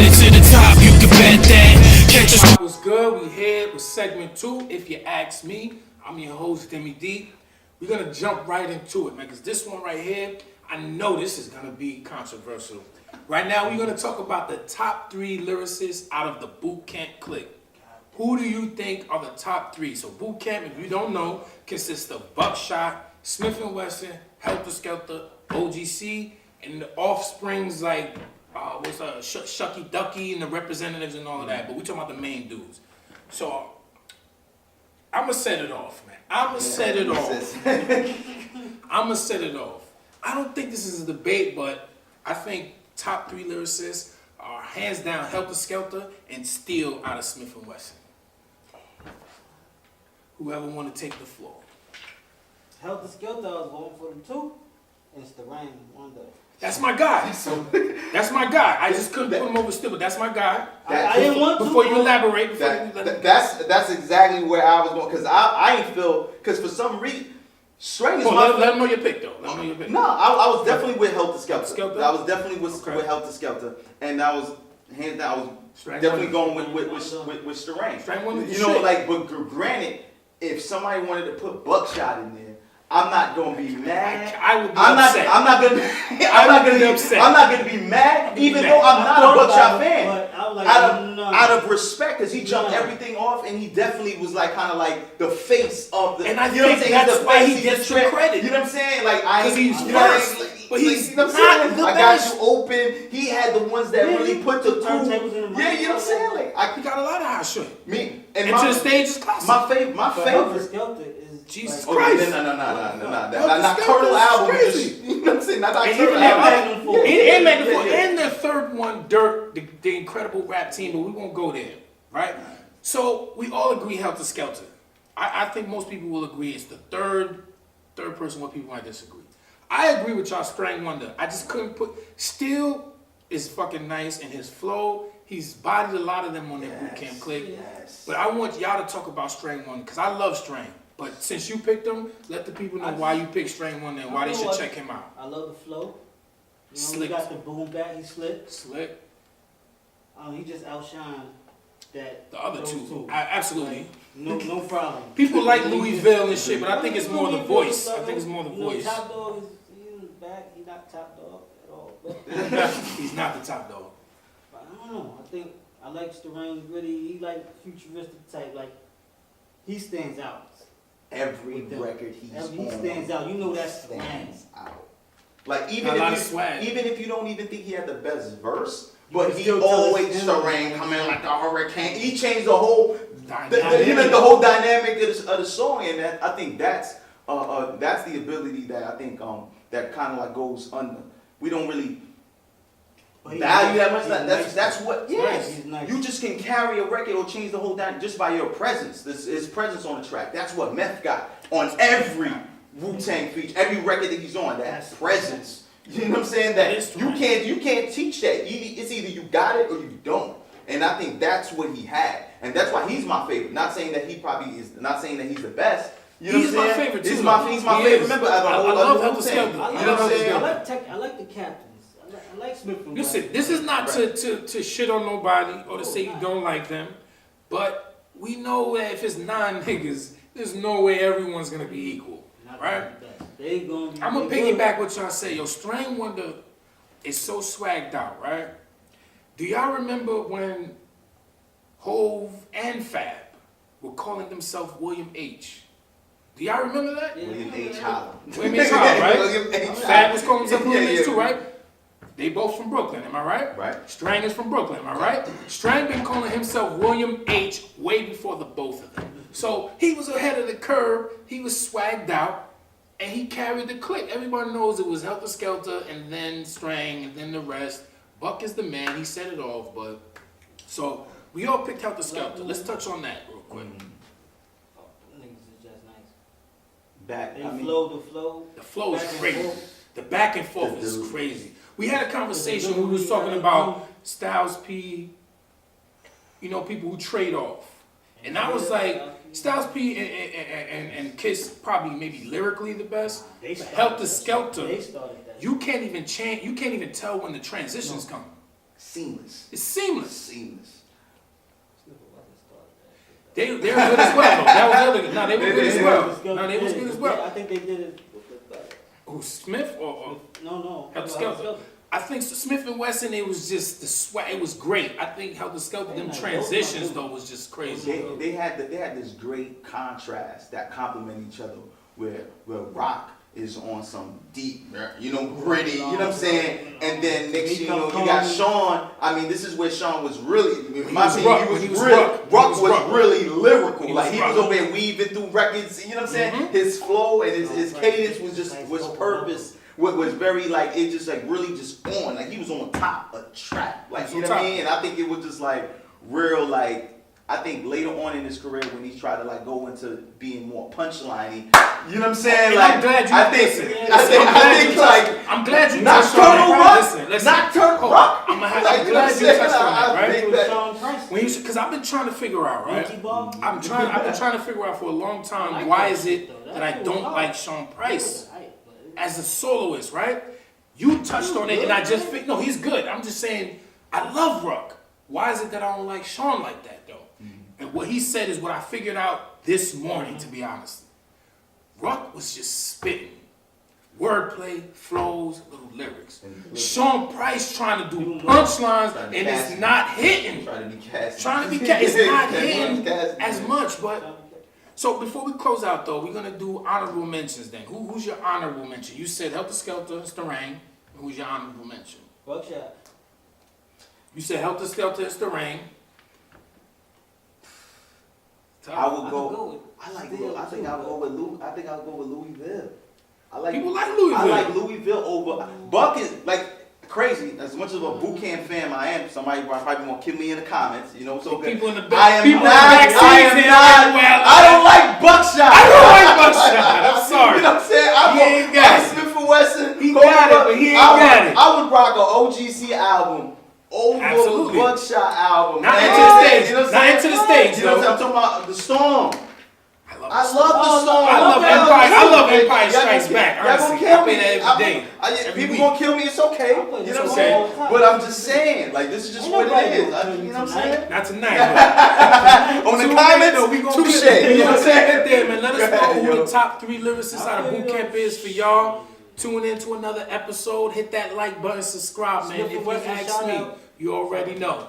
headed to the top, you can bet that. Catch us. What's good? We here with segment 2. If you ask me, I'm your host, Deme D. We're gonna jump right into it, man, because this one right here, I know this is gonna be controversial. Right now, we're gonna talk about the top 3 lyricists out of the Boot Camp Clik. Who do you think are the top 3? So Boot Camp, if you don't know, consists of Buckshot, Smif-n-Wessun, Helter Skelter, OGC, and the offsprings like Shucky Ducky and the representatives and all of that. But we're talking about the main dudes. So I'm gonna set it off, man. I'm gonna set it off. I don't think this is a debate, but I think top 3 lyricists are hands down Helter Skelter and Steel out of Smif-n-Wessun. Whoever want to take the floor. Helter Skelter, I was going for them too. And it's the rain one day. That's my guy. That's my guy. I just couldn't put him over Steel, but that's my guy. I didn't want to. Before you elaborate, that's exactly where I was going, because I ain't feel, because for some reason, Strang is let him know your pick though. Let him know your pick. No, I was definitely with Helter Skelter. Skelter? I was definitely with Helter Skelter, and I was hands down. I was definitely going with Strang. Strang wanted to you know, like, but granted, if somebody wanted to put Buckshot in there, I'm not gonna be mad. I would be upset. I'm not gonna be upset. I'm not gonna be mad, even though I'm not a Buckshot fan. Like, out of respect, because he jumped everything off, and he definitely was like kind of like the face of the. And I think that's why he gets the credit. You know what I'm saying? Like he's first, but he's you know what I'm saying? the I best. got you open. He had the ones that really put the turntables in the Yeah, you know what I'm saying? Like he got a lot of hot shit. Me and to the stage is classic. My favorite. Skelter is Jesus like, Christ. No. Not Turtle album. Crazy. You know what I'm saying? Not Turtle album. And Magnum and the third one, Dirt, the incredible rap team, but we won't go there, right? So we all agree Helter Skelter. I think most people will agree it's the third person where people might disagree. I agree with y'all, Strang Wonder. I just couldn't put. Steel is fucking nice in his flow. He's bodied a lot of them on their Boot Camp Clik. Yes. But I want y'all to talk about Strang Wonder because I love Strang. But since you picked him, let the people know why you picked Strang Wonder and why they should check him out. I love the flow. You know, Slick. He got the boom back. He's slick. Slick. He just outshined the other two. Absolutely. Like, no problem. People like Louisville and shit, but I think it's more the voice. I think it's more the voice. Top Dog is in the back. He's not top dog at all. He's not the top dog. But I don't know. I think I like Strang. Really, he like futuristic type. Like he stands out. Every record he stands out. You know that stands out. Like even if you don't even think he had the best verse, but he always Strang come in like a hurricane. He changed the whole the whole dynamic of the song, and that, I think that's the ability that I think that kind of like goes under. We don't really value that much. That's what. Yes, nice. You just can carry a record or change the whole dynamic just by your presence. His presence on the track. That's what Meth got on every Wu-Tang feature, every record that he's on. That presence. You know what I'm saying? That you can't teach that. It's either you got it or you don't. And I think that's what he had, and that's why he's my favorite. Not saying that he probably is. Not saying that he's the best. You know he's what I'm saying? My favorite too. He's my favorite member. I love Helter Skelter. You know what I'm saying? I like the captains. I like Smif-n-wessun. Listen, this is not to shit on nobody or to say you don't like them, but we know that if it's 9 niggas, there's no way everyone's gonna be equal, right? I'm gonna piggyback what y'all say. Yo, Strang Wonder is so swagged out, right? Do y'all remember when Hove and Fab were calling themselves William H? Do y'all remember that? Yeah, William H. Holland. William H. Holland, right? William H. Fab was calling himself William H. too, right? They both from Brooklyn, am I right? Right. Strang is from Brooklyn, am I right? Strang been calling himself William H. way before the both of them. So he was ahead of the curve, he was swagged out, and he carried the clique. Everybody knows it was Helter Skelter, and then Strang, and then the rest. Buck is the man, he set it off, but... So, we all picked Helter Skelter. Let's touch on that real quick. Niggas is just nice. The flow is crazy. The back and forth is crazy. We had a conversation, we was talking about Styles P, you know, people who trade off. And I was like, Styles P and Kiss probably maybe lyrically the best. Helter Skelter, you can't even tell when the transitions come. seamless. It's seamless. Seamless. They were good as well, though. That was the other. No, they were good as well. No, they was good as well. I think they did it. Who, Smif or No. Helter Skelter? I think Smif-n-Wessun, it was just the swag. It was great. I think Helter Skelter, them transitions though was just crazy. They had this great contrast that complement each other, where Rock is on some deep, gritty, you know what I'm saying? And then next you got Sean. I mean, this is where Sean was really, in my opinion, Rock was really lyrical. Like he was over there weaving through records, you know what I'm saying? His flow and his cadence was purpose. Was very like, it just like really just on, like he was on top of track, like you know what I mean? And I think it was just like real, like I think later on in his career when he tried to like go into being more punchline-y, you know what I'm saying? And like I'm glad you I'm glad you Nocturnal Rock. Nocturnal Rock. I'm glad you touched on that, right? Because I've been trying to figure out, right? I've been trying to figure out for a long time why is it that I don't like Sean Price as a soloist, right? You touched on it, and I just think, no, he's good. I'm just saying, I love Rock. Why is it that I don't like Sean like that, though? And what he said is what I figured out this morning, to be honest. Rock was just spitting. Wordplay, flows, little lyrics. Sean Price trying to do punchlines, and it's not hitting. Trying to be cast. It's not hitting as much, but... So before we close out, though, we're gonna do honorable mentions. Then, who's your honorable mention? You said Helter Skelter, it's the Rain. Who's your honorable mention? Buckshot. You said Helter Skelter, it's the Rain. I would go. I think I'll go with Louisville. People like Louisville. I like Louisville over Buck is like crazy. As much of a Boot Camp fan I am, somebody probably gonna kill me in the comments. You know, so people in the back. I don't like Buckshot. I don't like Buckshot. I'm sorry. You know what I'm saying? He ain't got it. Smif-n-wessun. He got it, but he ain't got it. I would rock an OGC album over the Buckshot album. Not into the stage. You know what I'm saying? Not into the stage. You know what I'm talking about? The Storm. I love the song. I love Empire Strikes Back. Honestly, I play that every day. People gonna kill me. It's okay. You know what I'm saying? But I'm just saying, like this is just what it is. You know what I'm saying? Not tonight. On the comments, we gonna touche. You know what I'm saying? There, man. Let us know who the top 3 lyricists out of Boot Camp is for y'all. Tune in to another episode. Hit that like button, subscribe, man. If you ask me, you already know.